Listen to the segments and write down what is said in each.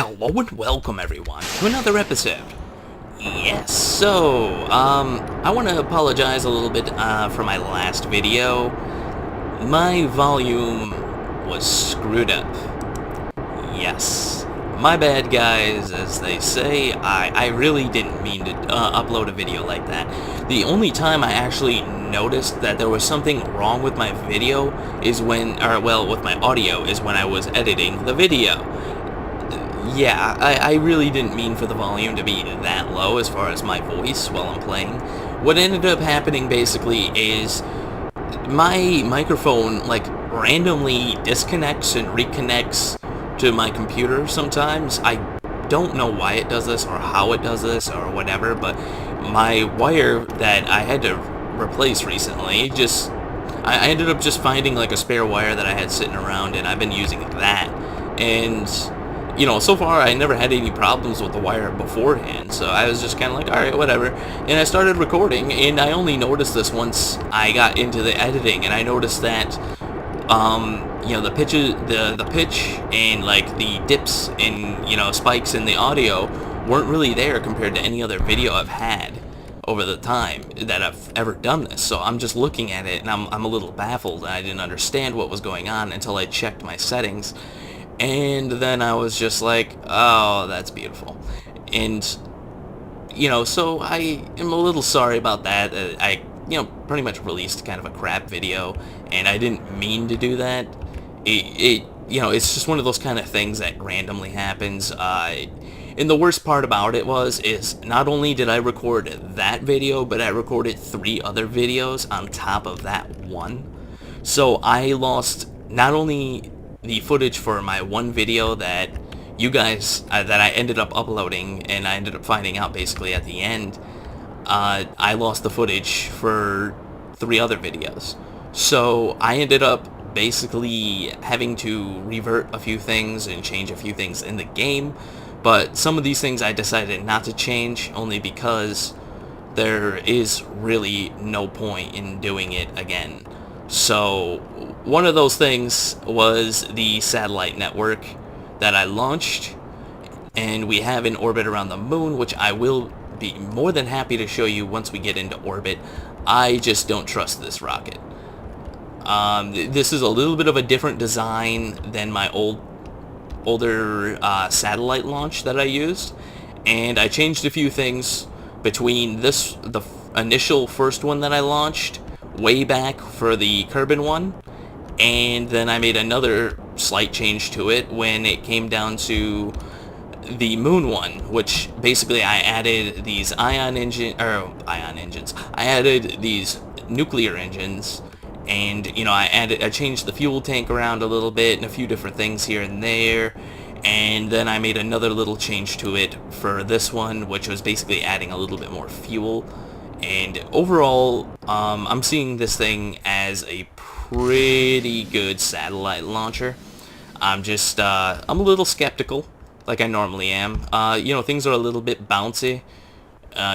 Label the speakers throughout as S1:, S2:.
S1: Hello and welcome everyone to another episode. Yes, so, I want to apologize a little bit for my last video. My volume was screwed up. Yes, my bad guys, as they say. I really didn't mean to upload a video like that. The only time I actually noticed that there was something wrong with my video is when, with my audio, is when I was editing the video. Yeah, I really didn't mean for the volume to be that low as far as my voice while I'm playing. What ended up happening basically is my microphone like randomly disconnects and reconnects to my computer sometimes. I don't know why it does this or how it does this or whatever, but my wire that I had to replace recently I ended up just finding like a spare wire that I had sitting around, and I've been using that. And you know, so far I never had any problems with the wire beforehand, so I was just kind of like, alright, whatever. And I started recording, and I only noticed this once I got into the editing, and I noticed that, you know, the pitch and, like, the dips and, you know, spikes in the audio weren't really there compared to any other video I've had over the time that I've ever done this. So I'm just looking at it, and I'm a little baffled, and I didn't understand what was going on until I checked my settings. And then I was just like, oh, that's beautiful. And, you know, so I am a little sorry about that. I, you know, pretty much released kind of a crap video, and I didn't mean to do that. You know, it's just one of those kind of things that randomly happens. And the worst part about it is not only did I record that video, but I recorded 3 other videos on top of that one. So I lost not only the footage for my one video that you guys, that I ended up uploading, and I ended up finding out basically at the end, I lost the footage for 3 other videos. So I ended up basically having to revert a few things and change a few things in the game, but some of these things I decided not to change only because there is really no point in doing it again. So one of those things was the satellite network that I launched, and we have in orbit around the moon, which I will be more than happy to show you once we get into orbit. I just don't trust this rocket. This is a little bit of a different design than my older satellite launch that I used, and I changed a few things between the initial first one that I launched way back for the Kerbal one, and then I made another slight change to it when it came down to the moon one, which basically I added these ion engines. I added these nuclear engines, and you know, I changed the fuel tank around a little bit and a few different things here and there. And then I made another little change to it for this one, which was basically adding a little bit more fuel. And overall, I'm seeing this thing as a pretty good satellite launcher. I'm a little skeptical, like I normally am. You know, things are a little bit bouncy,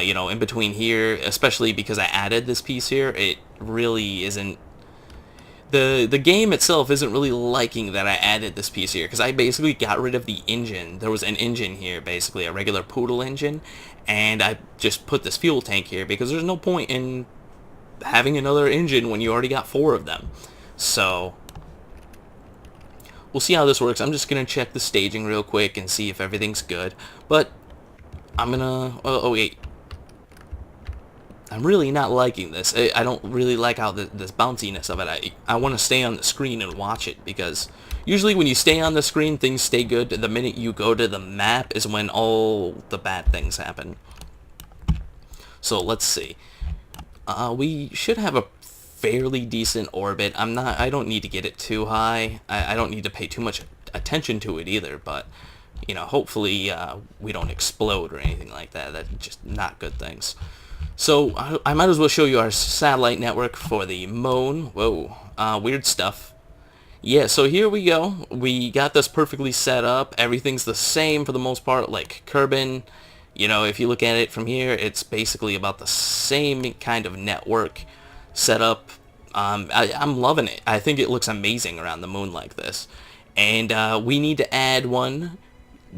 S1: you know, in between here, especially because I added this piece here. It really isn't, the game itself isn't really liking that I added this piece here, because I basically got rid of the engine. There was an engine here, basically, a regular Poodle engine, and I just put this fuel tank here because there's no point in having another engine when you already got 4 of them. So we'll see how this works. I'm just gonna check the staging real quick and see if everything's good, but I'm gonna, oh wait, I'm really not liking this. I don't really like how this bounciness of it. I want to stay on the screen and watch it, because usually when you stay on the screen, things stay good. The minute you go to the map is when all the bad things happen. So let's see. We should have a fairly decent orbit. I don't need to get it too high. I don't need to pay too much attention to it either, but you know, hopefully we don't explode or anything like that. That's just not good things. So I might as well show you our satellite network for the moon. Whoa, weird stuff. Yeah, so here we go. We got this perfectly set up. Everything's the same for the most part, like Kerbal. You know, if you look at it from here, it's basically about the same kind of network setup. I'm loving it. I think it looks amazing around the moon like this. And we need to add one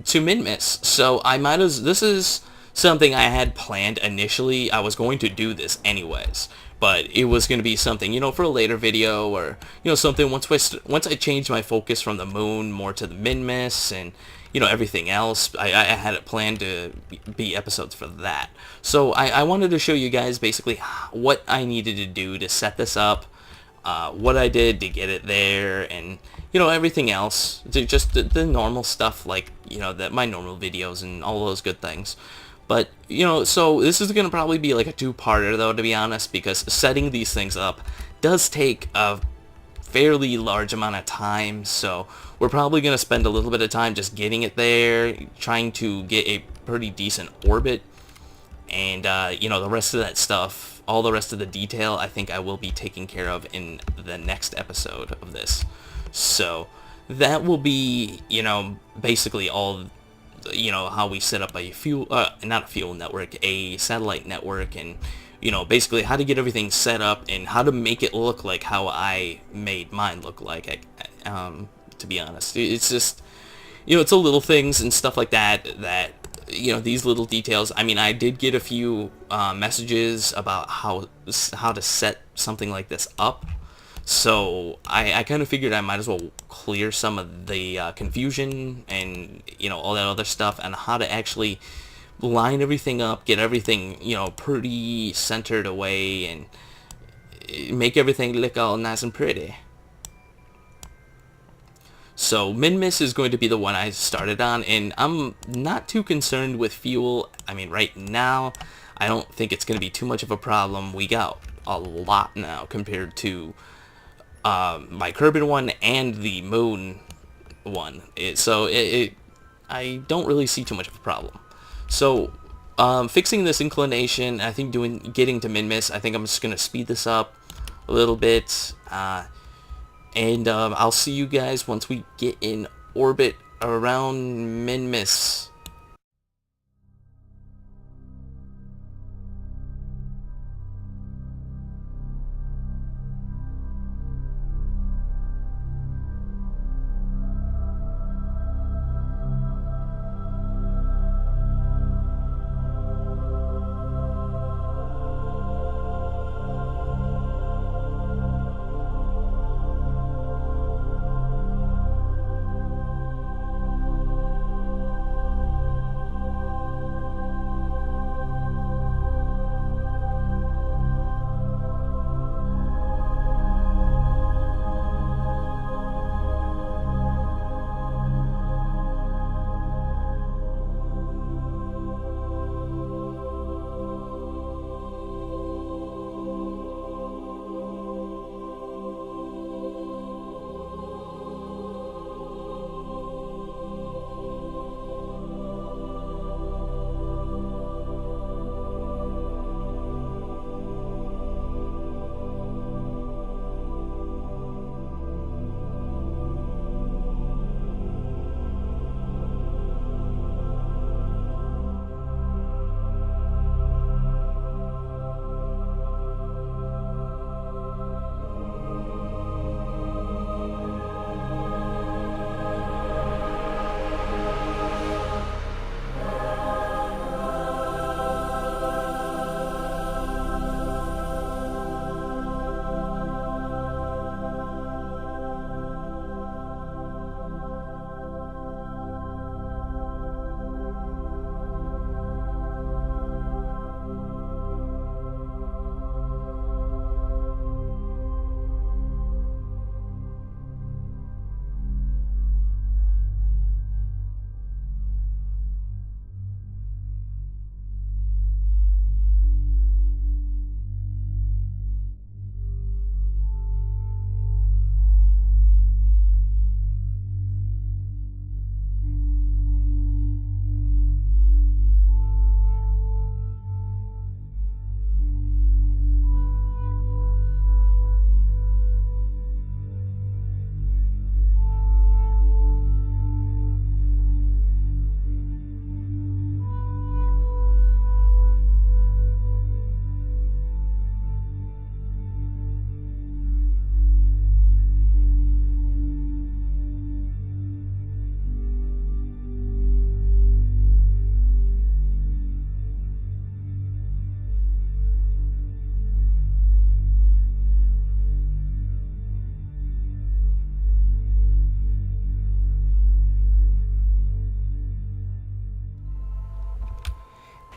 S1: to Minmus. So I might as this is something I had planned initially. I was going to do this anyways, but it was going to be something, for a later video, or something once I changed my focus from the moon more to the Minmus and everything else. I had it planned to be episodes for that. So I wanted to show you guys basically what I needed to do to set this up, what I did to get it there, and everything else, just the normal stuff, like that my normal videos and all those good things. But so this is gonna probably be like a two-parter though, to be honest, because setting these things up does take a fairly large amount of time. So we're probably gonna spend a little bit of time just getting it there, trying to get a pretty decent orbit, and the rest of that stuff, all the rest of the detail, I think I will be taking care of in the next episode of this. So that will be, basically all, how we set up a not a fuel network, a satellite network, and, basically how to get everything set up and how to make it look like how I made mine look like, to be honest. It's just, it's the little things and stuff like that, these little details. I mean, I did get a few messages about how to set something like this up. So I kind of figured I might as well clear some of the confusion and all that other stuff, and how to actually line everything up, get everything pretty centered away, and make everything look all nice and pretty. So Minmus is going to be the one I started on, and I'm not too concerned with fuel. I mean, right now I don't think it's going to be too much of a problem. We got a lot now compared to my Kerbal one and the moon one. I don't really see too much of a problem. So fixing this inclination, I think getting to Minmus, I think I'm just gonna speed this up a little bit, and I'll see you guys once we get in orbit around Minmus.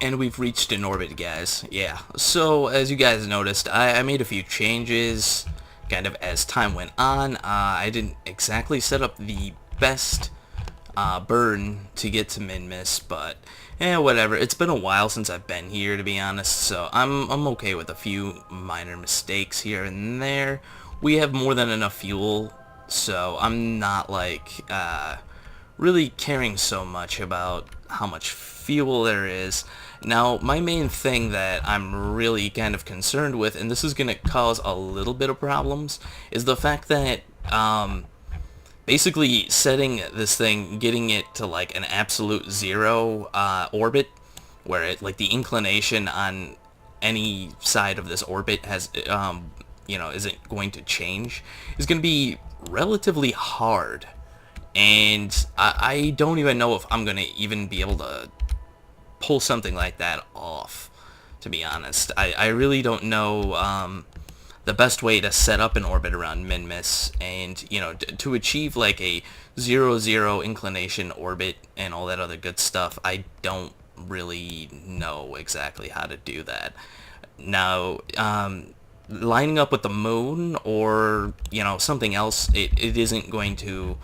S1: And we've reached an orbit, guys. Yeah. So, as you guys noticed, I made a few changes kind of as time went on. I didn't exactly set up the best burn to get to Minmus, but whatever. It's been a while since I've been here, to be honest, so I'm okay with a few minor mistakes here and there. We have more than enough fuel, so I'm not like really caring so much about how much fuel there is. Now, my main thing that I'm really kind of concerned with, and this is going to cause a little bit of problems, is the fact that basically setting this thing, getting it to like an absolute zero orbit, where it, like, the inclination on any side of this orbit has, isn't going to change, is going to be relatively hard. And I don't even know if I'm going to even be able to pull something like that off, to be honest. I really don't know the best way to set up an orbit around Minmus, and to achieve like a 0-0 inclination orbit and all that other good stuff. I don't really know exactly how to do that. Now, lining up with the moon or something else, it isn't going to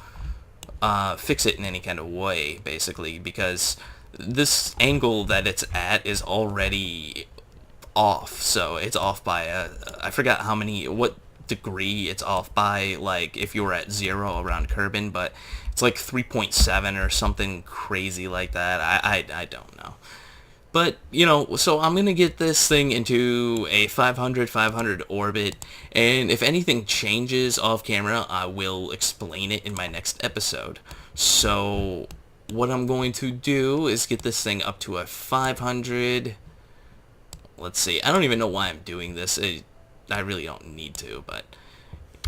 S1: fix it in any kind of way, basically, because this angle that it's at is already off. So it's off by I forgot what degree it's off by, like if you were at 0 around Kerbin, but it's like 3.7 or something crazy like that. I don't know. But, so I'm going to get this thing into a 500 orbit, and if anything changes off camera, I will explain it in my next episode. So what I'm going to do is get this thing up to a 500. Let's see. I don't even know why I'm doing this. I really don't need to, but,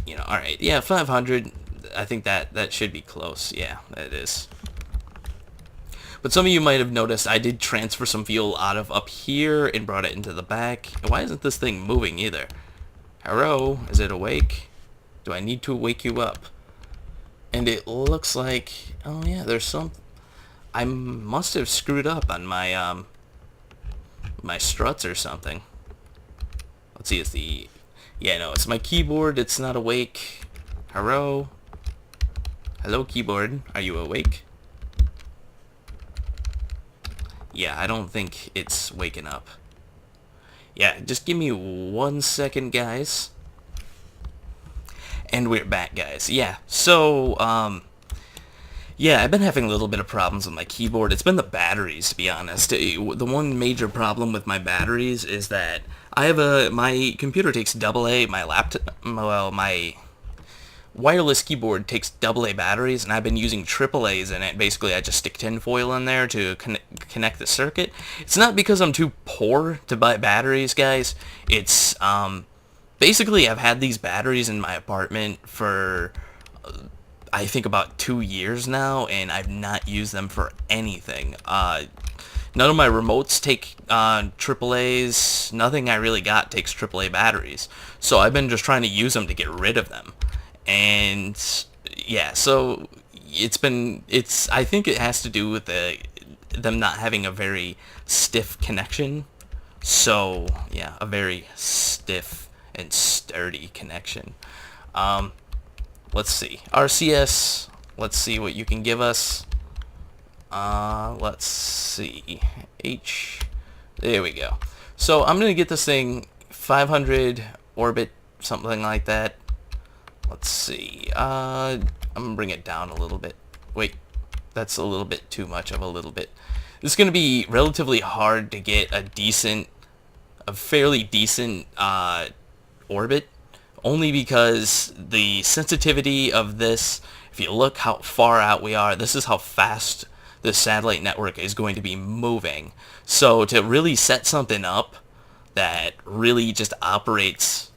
S1: alright. Yeah, 500. I think that should be close. Yeah, it is. But some of you might have noticed I did transfer some fuel out of up here and brought it into the back. Why isn't this thing moving either? Hello? Is it awake? Do I need to wake you up? And it looks like... Oh yeah, there's some... I must have screwed up on my, my struts or something. Let's see, it's the... Yeah, no, it's my keyboard. It's not awake. Hello? Hello, keyboard. Are you awake? Yeah, I don't think it's waking up. Yeah, just give me 1 second, guys. And we're back, guys. Yeah, so, yeah, I've been having a little bit of problems with my keyboard. It's been the batteries, to be honest. The one major problem with my batteries is that I have my computer takes AA, my laptop, well, my wireless keyboard takes AA batteries, and I've been using AAAs in it. Basically, I just stick tinfoil in there to connect the circuit. It's not because I'm too poor to buy batteries, guys. It's, basically, I've had these batteries in my apartment for, I think, about 2 years now, and I've not used them for anything. None of my remotes take AAAs. Nothing I really got takes AAA batteries. So I've been just trying to use them to get rid of them. And yeah, so I think it has to do with them not having a very stiff connection. So yeah, a very stiff and sturdy connection. Let's see. RCS, let's see what you can give us. Let's see. There we go. So I'm going to get this thing 500 orbit, something like that. Let's see. I'm going to bring it down a little bit. Wait, that's a little bit too much of a little bit. This is going to be relatively hard to get a fairly decent orbit, only because the sensitivity of this, if you look how far out we are, this is how fast the satellite network is going to be moving. So to really set something up that really just operates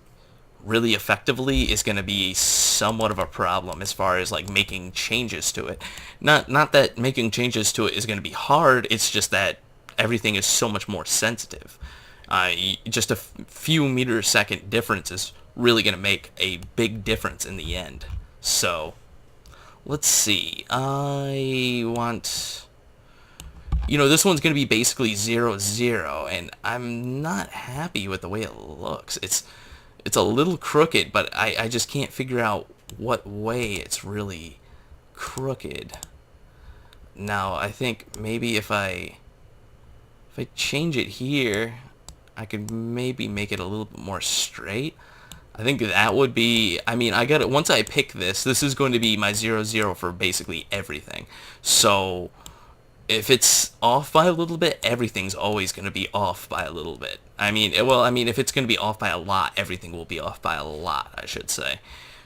S1: really effectively is going to be somewhat of a problem as far as like making changes to it. Not that making changes to it is going to be hard, it's just that everything is so much more sensitive. Just a few meter-second difference is really going to make a big difference in the end. So let's see. I want you know, this one's going to be basically 0, 0, and I'm not happy with the way it looks. It's a little crooked, but I just can't figure out what way it's really crooked. Now, I think maybe if I change it here, I could maybe make it a little bit more straight. I think that would be, I mean, I got it. Once I pick this is going to be my 0, 0 for basically everything. So if it's off by a little bit, everything's always going to be off by a little bit. I mean, well, I mean, if it's going to be off by a lot, everything will be off by a lot, I should say.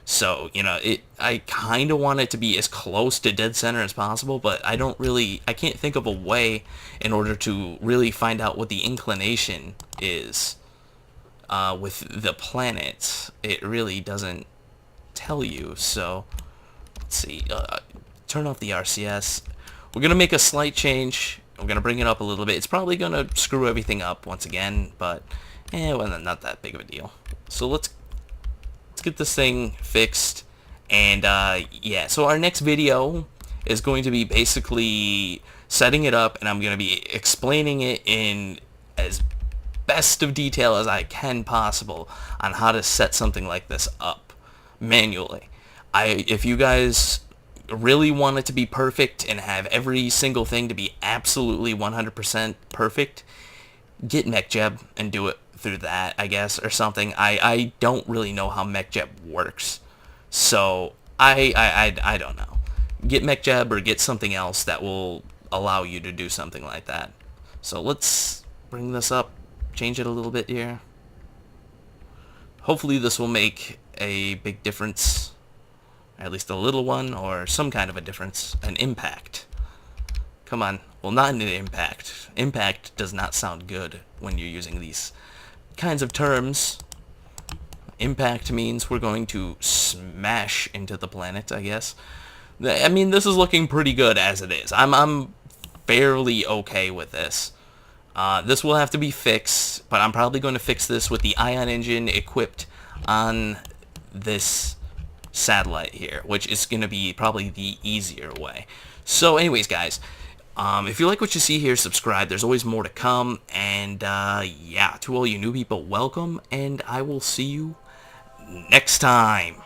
S1: So, you know, I kind of want it to be as close to dead center as possible, but I can't think of a way in order to really find out what the inclination is with the planet. It really doesn't tell you. So, let's see, turn off the RCS. We're going to make a slight change. We're going to bring it up a little bit. It's probably going to screw everything up once again, but, well, not that big of a deal. So let's get this thing fixed. And, yeah, so our next video is going to be basically setting it up, and I'm going to be explaining it in as best of detail as I can possible on how to set something like this up manually. If you guys really want it to be perfect and have every single thing to be absolutely 100% perfect, get MechJeb and do it through that, I guess, or something. I don't really know how MechJeb works, so I don't know. Get MechJeb or get something else that will allow you to do something like that. So let's bring this up, change it a little bit here. Hopefully this will make a big difference, at least a little one, or some kind of a difference, an impact. Come on. Well, not an impact. Impact does not sound good when you're using these kinds of terms. Impact means we're going to smash into the planet, I guess. I mean, this is looking pretty good as it is. I'm fairly okay with this. This will have to be fixed, but I'm probably going to fix this with the ion engine equipped on this satellite here, which is going to be probably the easier way. So anyways, guys, if you like what you see here, subscribe. There's always more to come. And yeah, to all you new people, welcome, and I will see you next time.